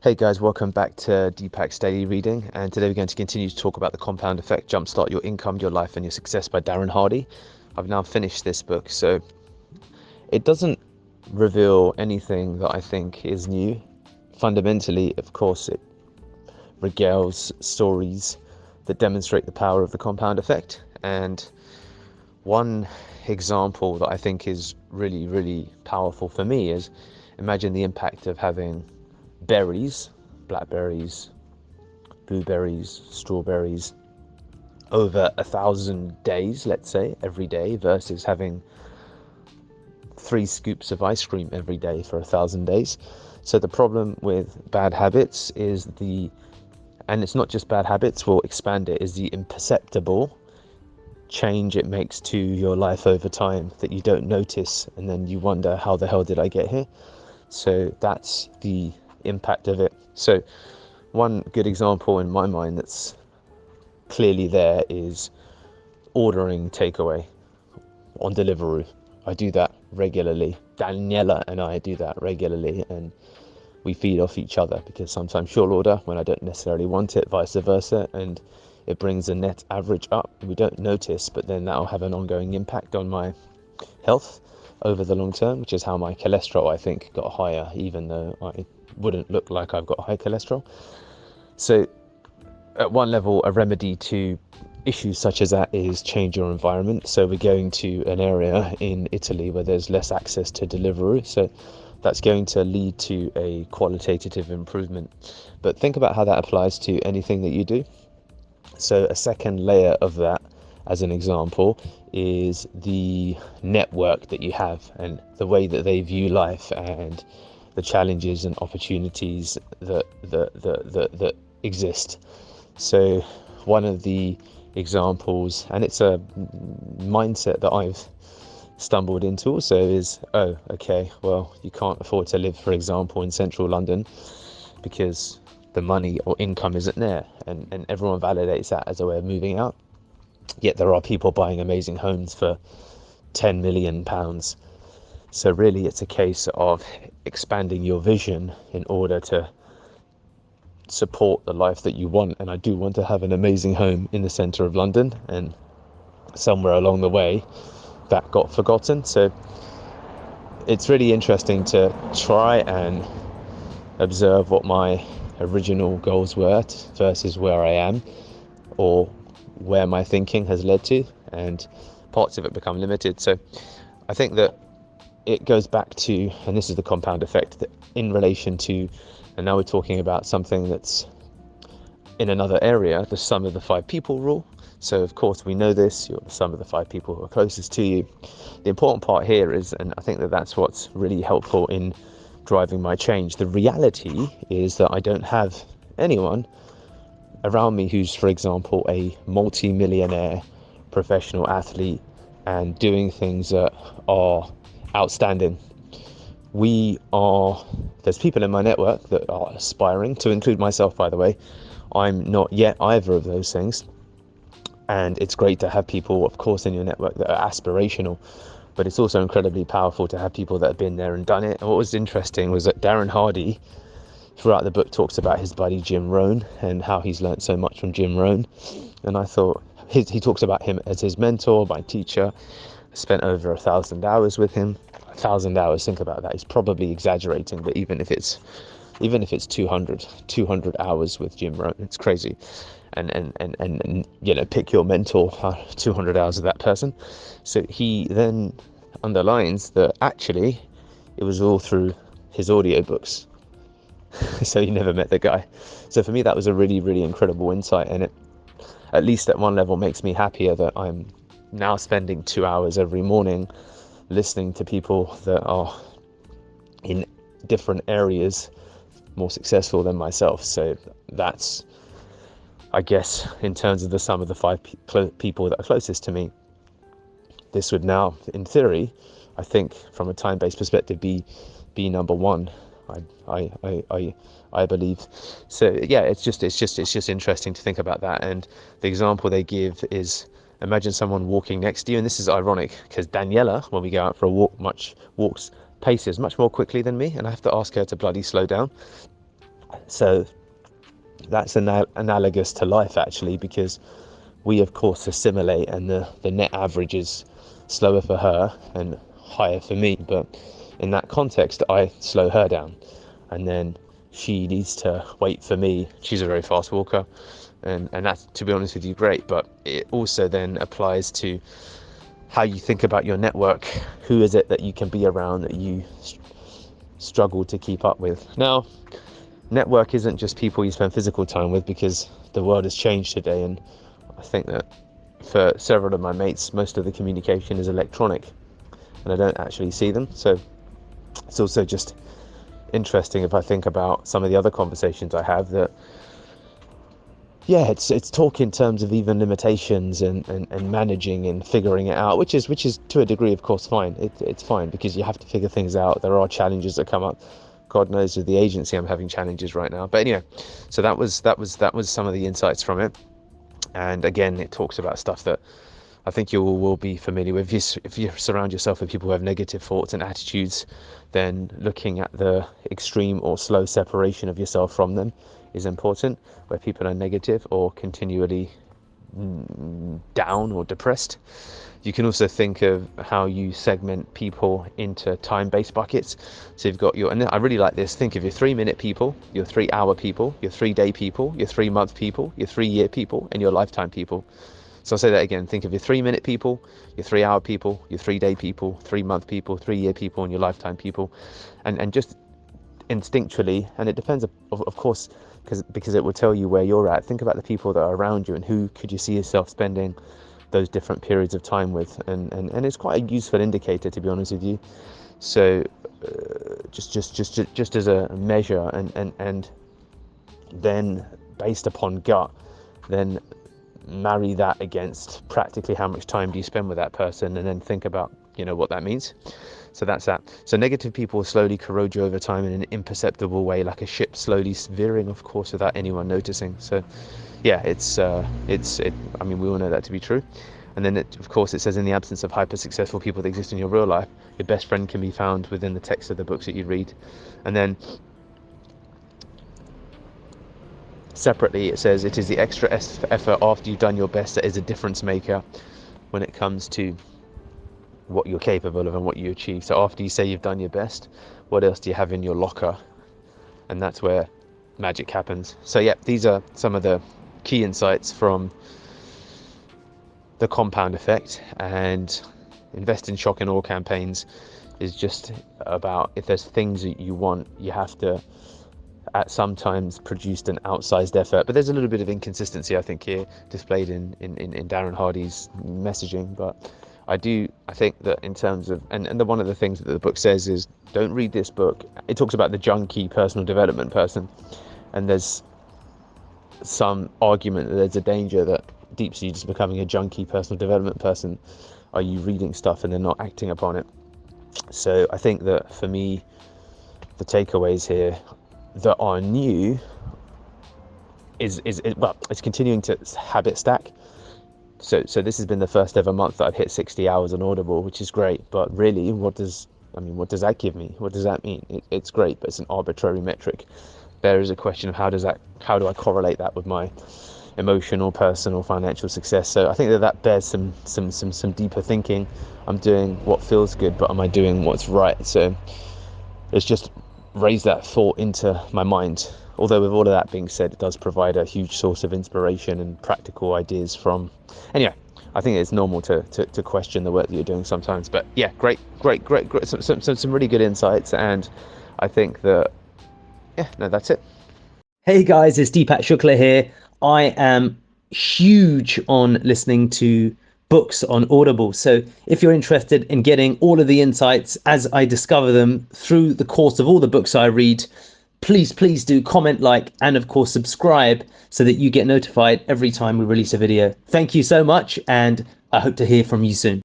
Hey guys, welcome back to Deepak's Daily Reading, and today we're going to continue to talk about The Compound Effect, Jumpstart Your Income, Your Life and Your Success by Darren Hardy. I've now finished this book, so it doesn't reveal anything that I think is new. Fundamentally, of course, it regales stories that demonstrate the power of the compound effect, and one example that I think is really, really powerful for me is imagine the impact of having berries, blackberries, blueberries, strawberries, over 1,000 days, let's say, every day, versus having 3 scoops of ice cream every day for 1,000 days. So the problem with bad habits is and it's not just bad habits, we'll expand it, is the imperceptible change it makes to your life over time that you don't notice, and then you wonder, how the hell did I get here? So that's the impact of it. So one good example in my mind that's clearly there is ordering takeaway on Deliveroo. I do that regularly. Daniela and I do that regularly, and we feed off each other because sometimes she'll order when I don't necessarily want it, vice versa, and it brings a net average up. We don't notice, but then that'll have an ongoing impact on my health over the long term, which is how my cholesterol, I think, got higher, even though I wouldn't look like I've got high cholesterol. So at one level, a remedy to issues such as that is change your environment. So we're going to an area in Italy where there's less access to Deliveroo, so that's going to lead to a qualitative improvement. But think about how that applies to anything that you do. So a second layer of that, as an example, is the network that you have and the way that they view life and the challenges and opportunities that exist. So one of the examples, and it's a mindset that I've stumbled into also, is, oh, okay, well, you can't afford to live, for example, in central London because the money or income isn't there, and everyone validates that as a way of moving out. Yet there are people buying amazing homes for £10 million. So really it's a case of expanding your vision in order to support the life that you want. And I do want to have an amazing home in the centre of London, and somewhere along the way that got forgotten. So it's really interesting to try and observe what my original goals were versus where I am, or where my thinking has led to, and parts of it become limited. So I think that it goes back to, and this is the compound effect, that in relation to, and now we're talking about something that's in another area, the sum of the 5 people rule. So of course we know this, you're the sum of the 5 people who are closest to you. The important part here is, and I think that that's what's really helpful in driving my change, the reality is that I don't have anyone around me who's, for example, a multi-millionaire professional athlete and doing things that are outstanding. There's people in my network that are aspiring, to include myself, by the way. I'm not yet either of those things. And it's great to have people, of course, in your network that are aspirational, but it's also incredibly powerful to have people that have been there and done it. And what was interesting was that Darren Hardy, throughout the book, talks about his buddy Jim Rohn and how he's learnt so much from Jim Rohn. And I thought, he talks about him as his mentor, my teacher. I spent over 1,000 hours with him. 1,000 hours, think about that. He's probably exaggerating, but even if it's 200 hours with Jim Rohn, it's crazy. And you know, pick your mentor, 200 hours of that person. So he then underlines that actually it was all through his audiobooks. So he never met the guy. So for me, that was a really, really incredible insight, and it, at least at one level, makes me happier that I'm now spending 2 hours every morning listening to people that are in different areas more successful than myself. So that's, I guess, in terms of the sum of the 5 people that are closest to me, this would now, in theory, I think from a time-based perspective, be number 1. I believe. So yeah, it's just interesting to think about that. And the example they give is, imagine someone walking next to you, and this is ironic because Daniela, when we go out for a walk, walks paces much more quickly than me, and I have to ask her to bloody slow down. So that's analogous to life, actually, because we of course assimilate, and the net average is slower for her and higher for me, but in that context I slow her down, and then she needs to wait for me. She's a very fast walker, and that's, to be honest with you, great, but it also then applies to how you think about your network. Who is it that you can be around that you struggle to keep up with? Now, network isn't just people you spend physical time with, because the world has changed today, and I think that for several of my mates, most of the communication is electronic and I don't actually see them. So it's also just interesting, if I think about some of the other conversations I have, that it's talk in terms of even limitations and managing and figuring it out, which is to a degree, of course, fine. It's fine, because you have to figure things out. There are challenges that come up. God knows, with the agency I'm having challenges right now. But anyway, so that was some of the insights from it. And again, it talks about stuff that I think you will be familiar with. If you surround yourself with people who have negative thoughts and attitudes, then looking at the extreme or slow separation of yourself from them is important. Where people are negative or continually down or depressed, you can also think of how you segment people into time-based buckets. So you've got and I really like this, think of your 3-minute people, your 3-hour people, your 3-day people, your 3-month people, your 3-year people, and your lifetime people. So I'll say that again. Think of your 3-minute people, your 3-hour people, your 3-day people, 3-month people, 3-year people, and your lifetime people. And just instinctually, and it depends, of course, because it will tell you where you're at. Think about the people that are around you and who could you see yourself spending those different periods of time with, and it's quite a useful indicator, to be honest with you. So just as a measure, and then based upon gut, then marry that against practically how much time do you spend with that person, and then think about what that means. So that's that. So negative people slowly corrode you over time in an imperceptible way, like a ship slowly veering, of course, without anyone noticing. So yeah, I mean, we all know that to be true. And then of course it says, in the absence of hyper successful people that exist in your real life, your best friend can be found within the text of the books that you read. And then separately it says, it is the extra effort after you've done your best that is a difference maker when it comes to what you're capable of and what you achieve. So after you say you've done your best, what else do you have in your locker? And that's where magic happens. So yeah, these are some of the key insights from the compound effect. And invest in shock and awe campaigns is just about, if there's things that you want, you have to at sometimes produce an outsized effort. But there's a little bit of inconsistency, I think, here displayed in Darren Hardy's messaging. But I think that in terms of, and one of the things that the book says is, don't read this book. It talks about the junkie personal development person, and there's some argument that there's a danger that deep sea just becoming a junkie personal development person. Are you reading stuff and then not acting upon it? So I think that for me, the takeaways here that are new is it's continuing to habit stack. So this has been the first ever month that I've hit 60 hours on Audible, which is great. But really, what does that give me? What does that mean? It's great, but it's an arbitrary metric. There is a question of how do I correlate that with my emotional, personal, financial success? So I think that bears some deeper thinking. I'm doing what feels good, but am I doing what's right? So it's just raised that thought into my mind. Although with all of that being said, it does provide a huge source of inspiration and practical ideas from. Anyway, I think it's normal to question the work that you're doing sometimes. But yeah, great. Some really good insights, and I think that that's it. Hey guys, it's Deepak Shukla here. I am huge on listening to books on Audible. So if you're interested in getting all of the insights as I discover them through the course of all the books I read, please do comment, like, and of course subscribe so that you get notified every time we release a video. Thank you so much, and I hope to hear from you soon.